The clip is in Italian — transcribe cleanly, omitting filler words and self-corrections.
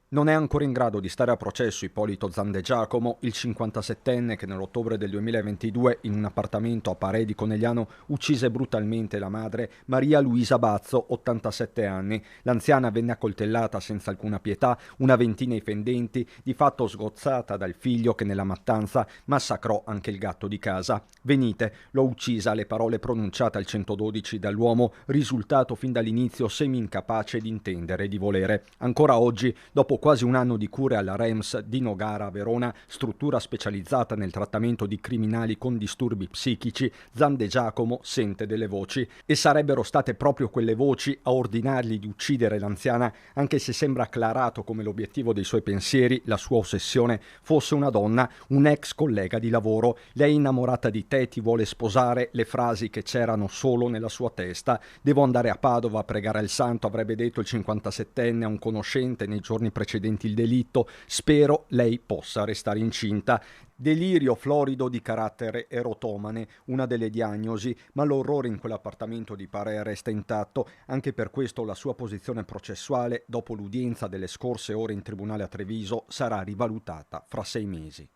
Non è ancora in grado di stare a processo Ippolito Zandegiacomo, il 57enne che nell'ottobre del 2022 in un appartamento a Parè di Conegliano uccise brutalmente la madre Maria Luisa Bazzo, 87 anni. L'anziana venne accoltellata senza alcuna pietà, una ventina i fendenti, di fatto sgozzata dal figlio che nella mattanza massacrò anche il gatto di casa. Venite, l'ho uccisa, le parole pronunciate al 112 dall'uomo, risultato fin dall'inizio semi-incapace di intendere e di volere. Ancora oggi, dopo quasi un anno di cure alla REMS di Nogara a Verona, struttura specializzata nel trattamento di criminali con disturbi psichici, Zandegiacomo sente delle voci e sarebbero state proprio quelle voci a ordinargli di uccidere l'anziana, anche se sembra acclarato come l'obiettivo dei suoi pensieri, la sua ossessione, fosse una donna, un ex collega di lavoro. Lei è innamorata di te, ti vuole sposare, le frasi che c'erano solo nella sua testa. Devo andare a Padova a pregare al santo, avrebbe detto il 57enne a un conoscente nei giorni precedenti il delitto. Spero lei possa restare incinta. Delirio florido di carattere erotomane, una delle diagnosi, ma l'orrore in quell'appartamento di Parè resta intatto. Anche per questo la sua posizione processuale, dopo l'udienza delle scorse ore in tribunale a Treviso, sarà rivalutata fra 6 mesi.